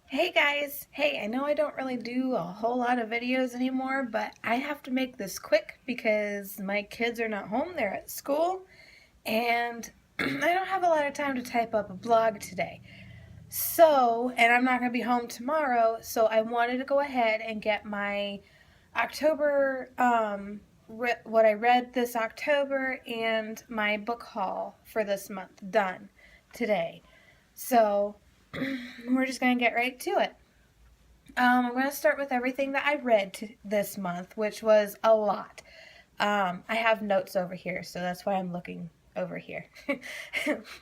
Hey guys! Hey, I know I don't really do a whole lot of videos anymore, but I have to make this quick because my kids are not home, they're at school, and I don't have a lot of time to type up a blog today. And I'm not going to be home tomorrow, so I wanted to go ahead and get my October, what I read this October and my book haul for this month done today. So, we're just going to get right to it. I'm going to start with everything that I read this month, which was a lot. I have notes over here, so that's why I'm looking over here.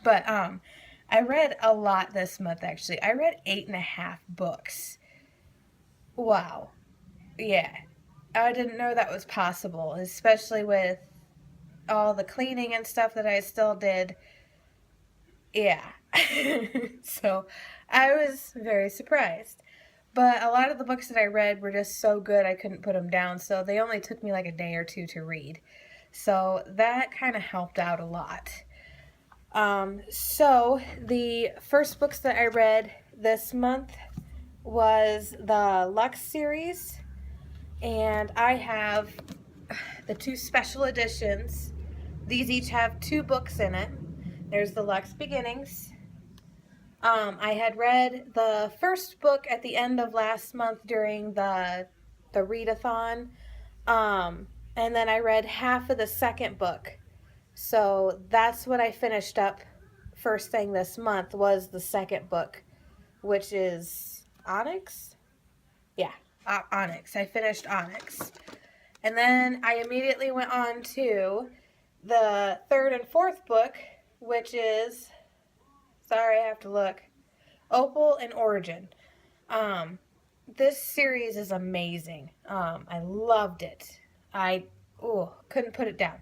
But I read a lot this month, actually. I read 8.5 books. Wow. Yeah. I didn't know that was possible, especially with all the cleaning and stuff that I still did. Yeah. So I was very surprised. But a lot of the books that I read were just so good I couldn't put them down, so they only took me like a day or two to read. So that kind of helped out a lot. So the first books that I read this month was the Lux series, and I have the two special editions. These each have two books in it. There's the Lux Beginnings. I had read the first book at the end of last month during the readathon, and then I read half of the second book. So that's what I finished up first thing this month was the second book, which is Onyx. Yeah, Onyx. I finished Onyx, and then I immediately went on to the third and fourth book, which is, sorry, I have to look, Opal and Origin. Um, this series is amazing. I loved it. I couldn't put it down.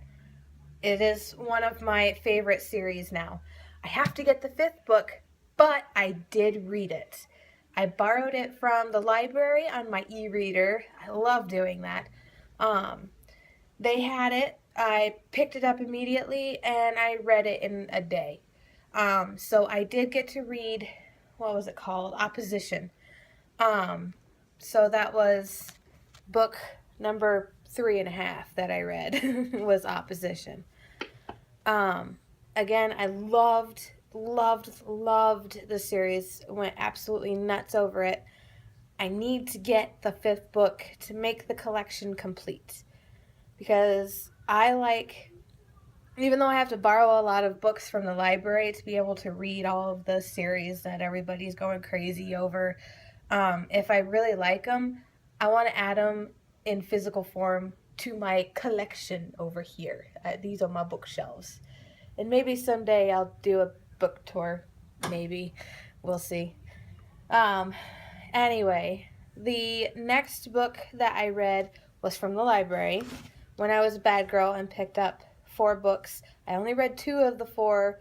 It is one of my favorite series now. I have to get the fifth book, but I did read it. I borrowed it from the library on my e-reader. I love doing that. Um, they had it. I picked it up immediately and I read it in a day. So I did get to read, what was it called? Opposition. Um, so that was book number 3.5 that I read was Opposition. Um, Again, I loved the series. Went absolutely nuts over it. I need to get the fifth book to make the collection complete because I like, even though I have to borrow a lot of books from the library to be able to read all of the series that everybody's going crazy over, if I really like them, I want to add them in physical form to my collection over here. These are my bookshelves. And maybe someday I'll do a book tour. Maybe. We'll see. Um, anyway, the next book that I read was from the library when I was a bad girl and picked up 4 books. I only read 2 of the 4.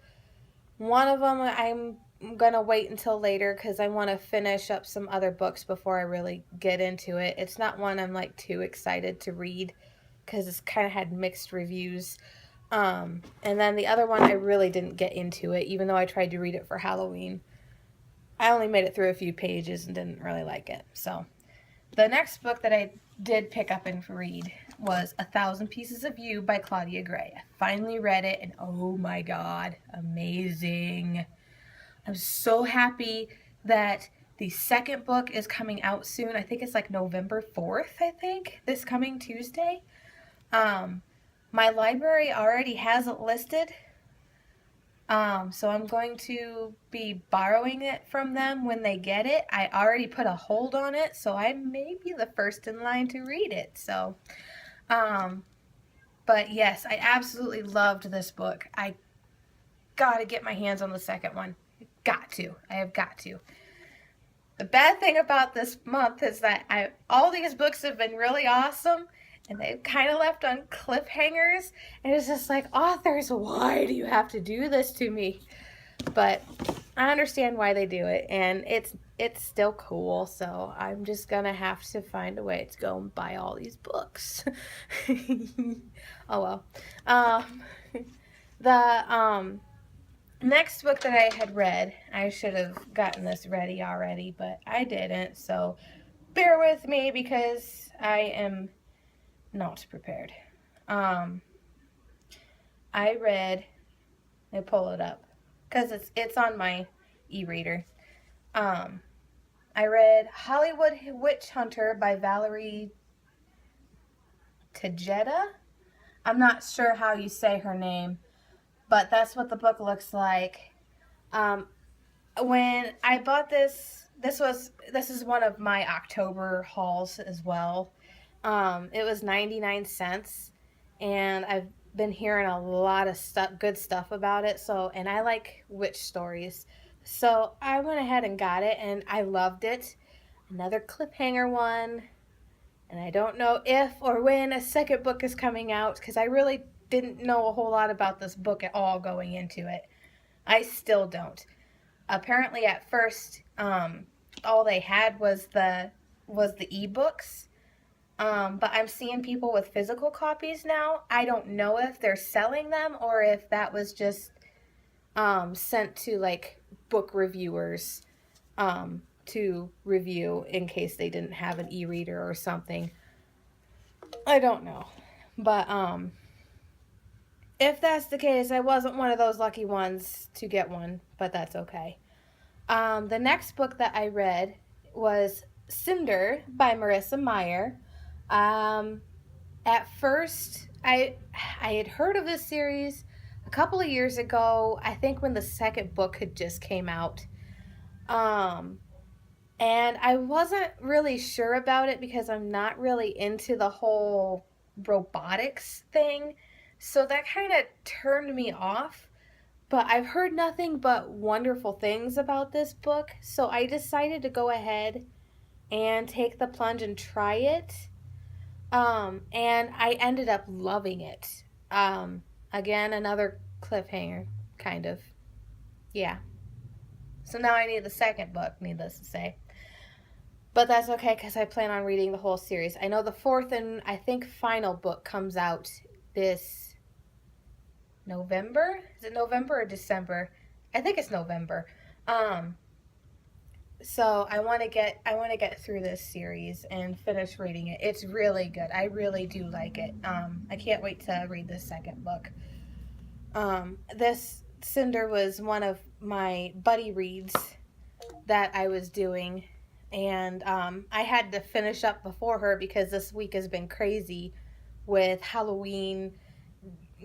One of them I'm going to wait until later because I want to finish up some other books before I really get into it. It's not one I'm like too excited to read because it's kind of had mixed reviews. And then the other one, I really didn't get into it, even though I tried to read it for Halloween. I only made it through a few pages and didn't really like it. So the next book that I did pick up and read was A Thousand Pieces of You by Claudia Gray. I finally read it, and oh my god, amazing. I'm so happy that the second book is coming out soon. I think it's like November 4th, I think, this coming Tuesday. Um, my library already has it listed, so I'm going to be borrowing it from them when they get it. I already put a hold on it, so I may be the first in line to read it. Um, but yes, I absolutely loved this book. I gotta get my hands on the second one. Got to. I have got to. The bad thing about this month is that all these books have been really awesome, and they've kind of left on cliffhangers, and it's just like, authors, why do you have to do this to me? But I understand why they do it, and it's still cool, so I'm just gonna have to find a way to go and buy all these books. Oh well. Um, the Next book that I had read, I should have gotten this ready already, but I didn't, so bear with me because I am not prepared. Um, I read, let me pull it up, because it's on my e-reader. Um, I read Hollywood Witch Hunter by Valerie Tejeda. I'm not sure how you say her name, but that's what the book looks like. Um, when I bought this is one of my October hauls as well. It was 99 cents, and I've been hearing a lot of good stuff about it. So, and I like witch stories, so I went ahead and got it, and I loved it. Another cliffhanger one, and I don't know if or when a second book is coming out because I really didn't know a whole lot about this book at all going into it. I still don't. Apparently, at first, all they had was the ebooks. But I'm seeing people with physical copies now. I don't know if they're selling them or if that was just sent to like book reviewers to review in case they didn't have an e-reader or something. I don't know. But if that's the case, I wasn't one of those lucky ones to get one, but that's okay. The next book that I read was Cinder by Marissa Meyer. Um, at first, I had heard of this series a couple of years ago. I think when the second book had just came out, um, and I wasn't really sure about it because I'm not really into the whole robotics thing. So that kind of turned me off. But I've heard nothing but wonderful things about this book, so I decided to go ahead and take the plunge and try it. And I ended up loving it. Again, another cliffhanger, kind of. Yeah. So now I need the second book, needless to say. But that's okay because I plan on reading the whole series. I know the fourth and I think final book comes out this November. Is it November or December? I think it's November. Um, so I want to get through this series and finish reading it. It's really good. I really do like it. I can't wait to read the second book. This Cinder was one of my buddy reads that I was doing, and I had to finish up before her because this week has been crazy with Halloween,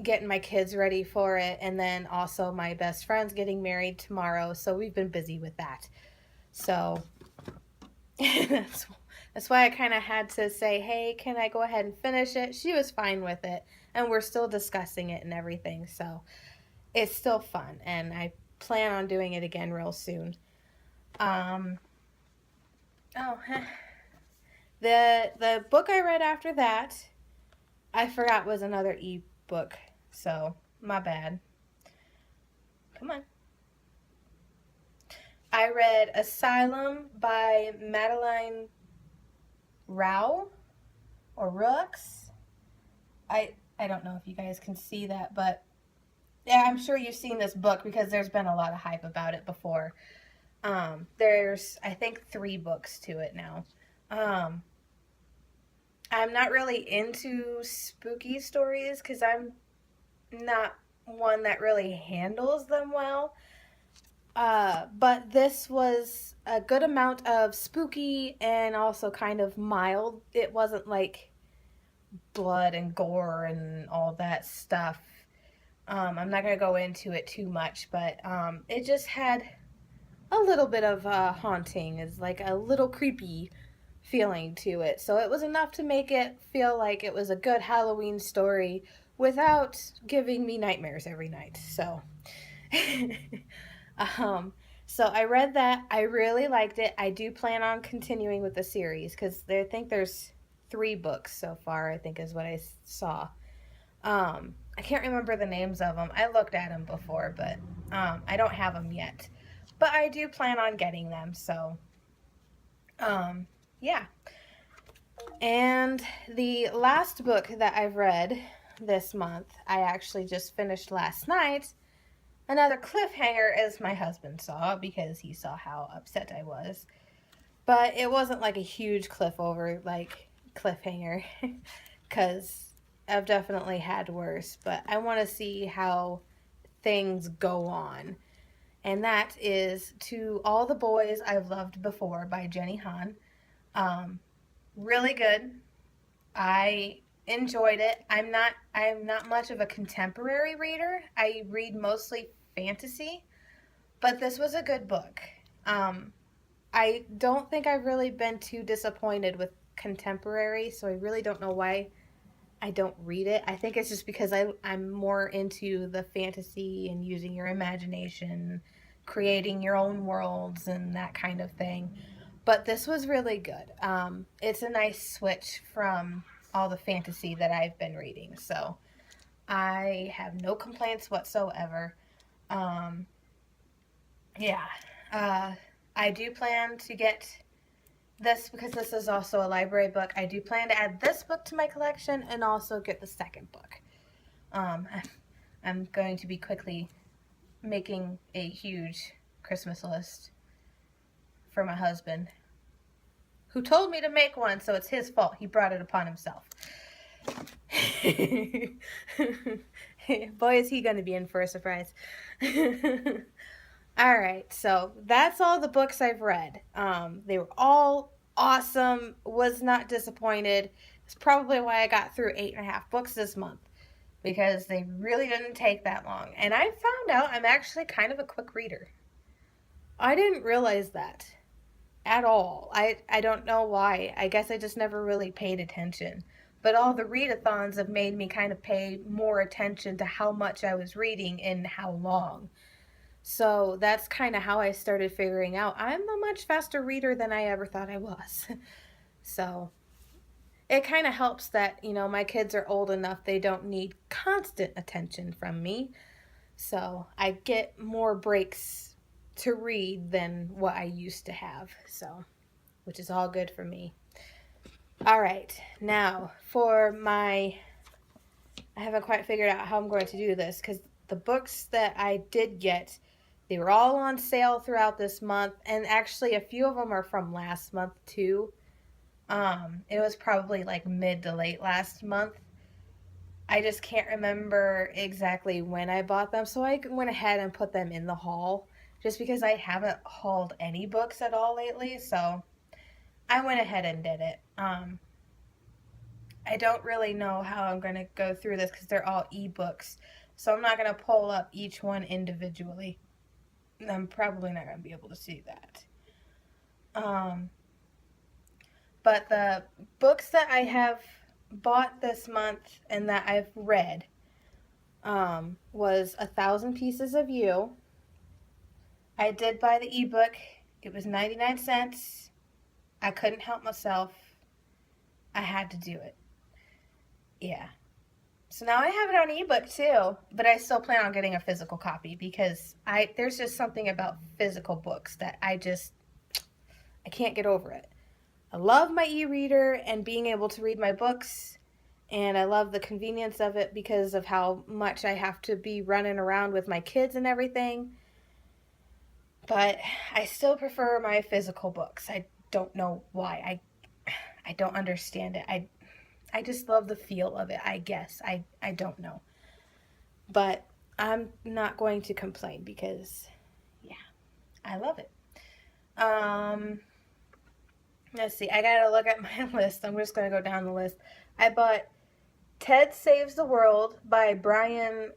getting my kids ready for it, and then also my best friend's getting married tomorrow, so we've been busy with that. So that's that's why I kind of had to say, "Hey, can I go ahead and finish it?" She was fine with it, and we're still discussing it and everything. So it's still fun, and I plan on doing it again real soon. Um, oh, the book I read after that, I forgot was another e-book. So my bad. Come on. I read Asylum by Madeline Rao or Rooks. I don't know if you guys can see that, but yeah, I'm sure you've seen this book because there's been a lot of hype about it before. There's I think 3 books to it now. Um, I'm not really into spooky stories because I'm not one that really handles them well. But this was a good amount of spooky and also kind of mild. It wasn't like blood and gore and all that stuff. I'm not going to go into it too much, but it just had a little bit of haunting, is like a little creepy feeling to it. So it was enough to make it feel like it was a good Halloween story without giving me nightmares every night. So Um, so I read that. I really liked it. I do plan on continuing with the series because I think there's 3 books so far. I think is what I saw. I can't remember the names of them. I looked at them before, but I don't have them yet. But I do plan on getting them. So yeah. And the last book that I've read this month, I actually just finished last night, Another cliffhanger, as my husband saw, because he saw how upset I was. But it wasn't like a huge cliffhanger, because I've definitely had worse. But I want to see how things go on. And that is To All the Boys I've Loved Before by Jenny Han. Really good. I enjoyed it. I'm not much of a contemporary reader. I read mostly fantasy, but this was a good book. Um, I don't think I've really been too disappointed with contemporary, so I really don't know why I don't read it. I think it's just because I'm more into the fantasy and using your imagination, creating your own worlds, and that kind of thing. But this was really good. It's a nice switch from all the fantasy that I've been reading. So I have no complaints whatsoever. Um, yeah. Uh, I do plan to get this, because this is also a library book. I do plan to add this book to my collection and also get the second book. Um, I'm going to be quickly making a huge Christmas list for my husband, who told me to make one, so it's his fault. He brought it upon himself. Boy, is he going to be in for a surprise. All right, so that's all the books I've read. They were all awesome. Was not disappointed. It's probably why I got through 8.5 books this month, because they really didn't take that long. And I found out I'm actually kind of a quick reader. I didn't realize that at all. I don't know why. I guess I just never really paid attention. But all the readathons have made me kind of pay more attention to how much I was reading and how long. So that's kind of how I started figuring out I'm a much faster reader than I ever thought I was. So it kind of helps that, my kids are old enough, they don't need constant attention from me. So I get more breaks to read than what I used to have. So, which is all good for me. All right, now I haven't quite figured out how I'm going to do this, because the books that I did get, they were all on sale throughout this month, and actually a few of them are from last month too. It was probably like mid to late last month. I just can't remember exactly when I bought them, so I went ahead and put them in the haul, just because I haven't hauled any books at all lately, so I went ahead and did it. I don't really know how I'm going to go through this, because they're all ebooks, so I'm not going to pull up each one individually. I'm probably not going to be able to see that. But the books that I have bought this month and that I've read was 1,000 Pieces of You. I did buy the ebook. It was 99 cents. I couldn't help myself. I had to do it. Yeah. So now I have it on ebook too, but I still plan on getting a physical copy, because there's just something about physical books that I can't get over it. I love my e-reader and being able to read my books, and I love the convenience of it because of how much I have to be running around with my kids and everything. But I still prefer my physical books. I don't know why. I don't understand it. I just love the feel of it, I guess. I don't know. But I'm not going to complain, because, yeah, I love it. Let's see. I gotta look at my list. I'm just gonna go down the list. I bought Ted Saves the World by Brian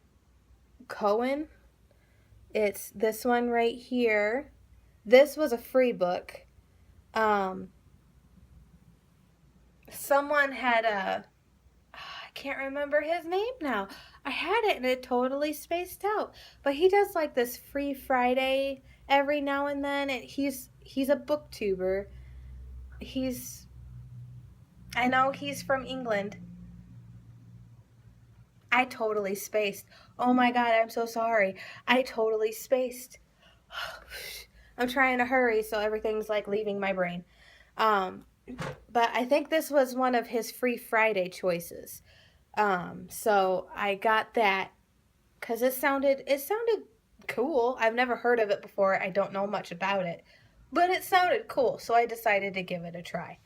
Cohen. It's this one right here. This was a free book. Someone had I can't remember his name now. I had it and it totally spaced out. But he does like this free Friday every now and then. And he's a booktuber. I know he's from England. I totally spaced. Oh my god, I'm so sorry. I totally spaced. I'm trying to hurry, so everything's like leaving my brain. But I think this was one of his free Friday choices. So I got that because it sounded cool. I've never heard of it before. I don't know much about it, but it sounded cool, so I decided to give it a try.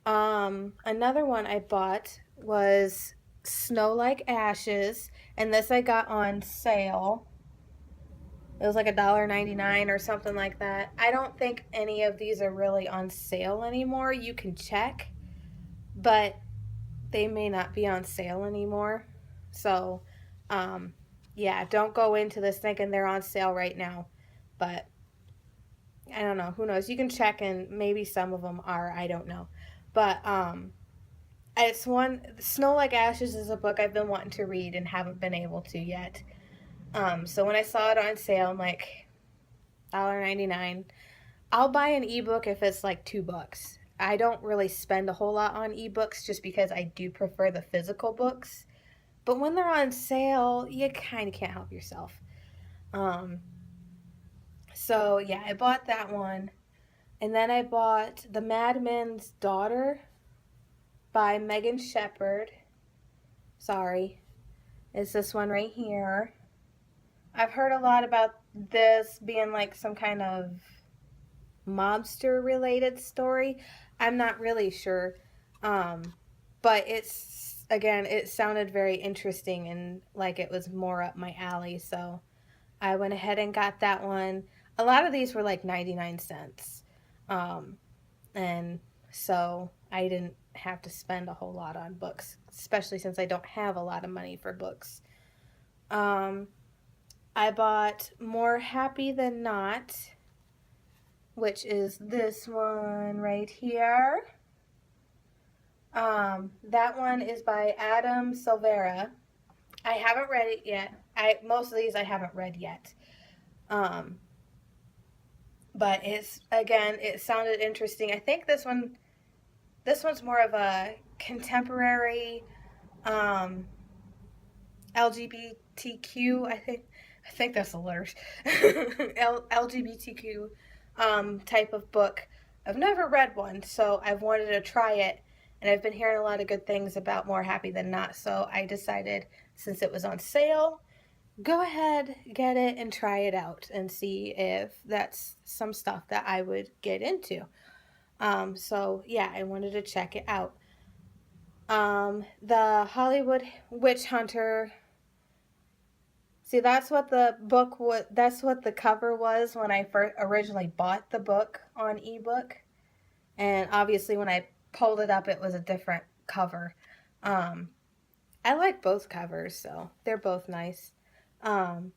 Another one I bought was Snow Like Ashes, and this I got on sale. It was like $1.99 or something like that. I don't think any of these are really on sale anymore. You can check, but they may not be on sale anymore. So, um, yeah, don't go into this thinking they're on sale right now. But I don't know. Who knows? You can check, and maybe some of them are. I don't know. But it's one. Snow Like Ashes is a book I've been wanting to read and haven't been able to yet. So when I saw it on sale, I'm like, $1.99. I'll buy an ebook if it's like $2. I don't really spend a whole lot on ebooks just because I do prefer the physical books. But when they're on sale, you kind of can't help yourself. Um, so yeah, I bought that one. And then I bought The Madman's Daughter by Megan Shepherd. Sorry. It's this one right here. I've heard a lot about this being like some kind of mobster related story. I'm not really sure. Um, but it's, again, it sounded very interesting and like it was more up my alley. So I went ahead and got that one. A lot of these were like 99 cents. Um, and so I didn't have to spend a whole lot on books, especially since I don't have a lot of money for books. Um, I bought More Happy Than Not, which is this one right here. That one is by Adam Silvera. I haven't read it yet. Most of these I haven't read yet. Um, but it sounded interesting. I think this one's more of a contemporary um, LGBTQ. I think that's the letters. LGBTQ type of book. I've never read one, so I've wanted to try it, and I've been hearing a lot of good things about More Happy Than Not. So I decided, since it was on sale, go ahead, get it, and try it out and see if that's some stuff that I would get into. So yeah, I wanted to check it out. The Hollywood Witch Hunter. See, that's what the book was. That's what the cover was when I first originally bought the book on ebook, and obviously when I pulled it up, it was a different cover. Um, I like both covers, so they're both nice. Um,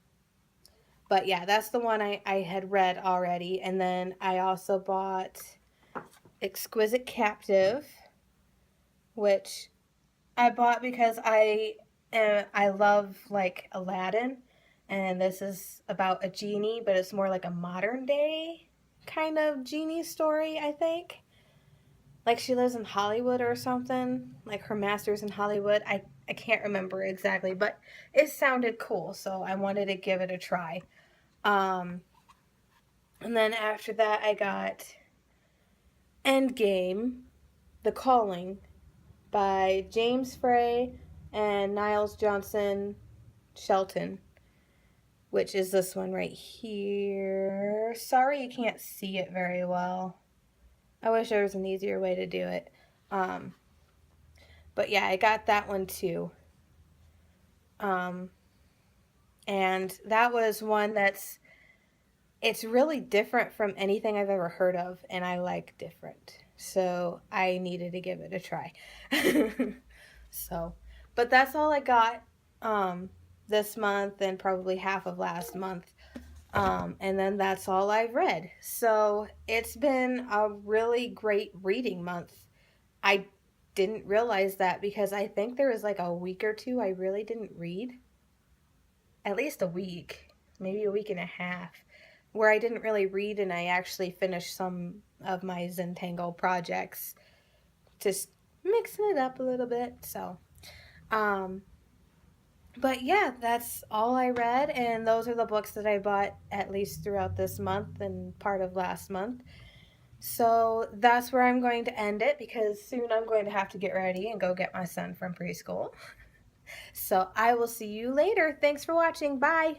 but yeah, that's the one I had read already, and then I also bought Exquisite Captive, which I bought because I love like Aladdin, and this is about a genie, but it's more like a modern day kind of genie story, I think. Like she lives in Hollywood or something. Like her master's in Hollywood. I can't remember exactly, but it sounded cool, so I wanted to give it a try. Um, and then after that, I got Endgame, The Calling by James Frey and Niles Johnson Shelton, which is this one right here. Sorry you can't see it very well. I wish there was an easier way to do it. Um, but yeah, I got that one too. Um, and that was one it's really different from anything I've ever heard of, and I like different. So I needed to give it a try. So, but that's all I got this month and probably half of last month. And then that's all I've read. So it's been a really great reading month. I didn't realize that because I think there was like a week or two I really didn't read. At least a week, maybe a week and a half, where I didn't really read and I actually finished some of my Zentangle projects, just mixing it up a little bit. So, um, but yeah, that's all I read, and those are the books that I bought at least throughout this month and part of last month. So that's where I'm going to end it because soon I'm going to have to get ready and go get my son from preschool. So I will see you later. Thanks for watching. Bye.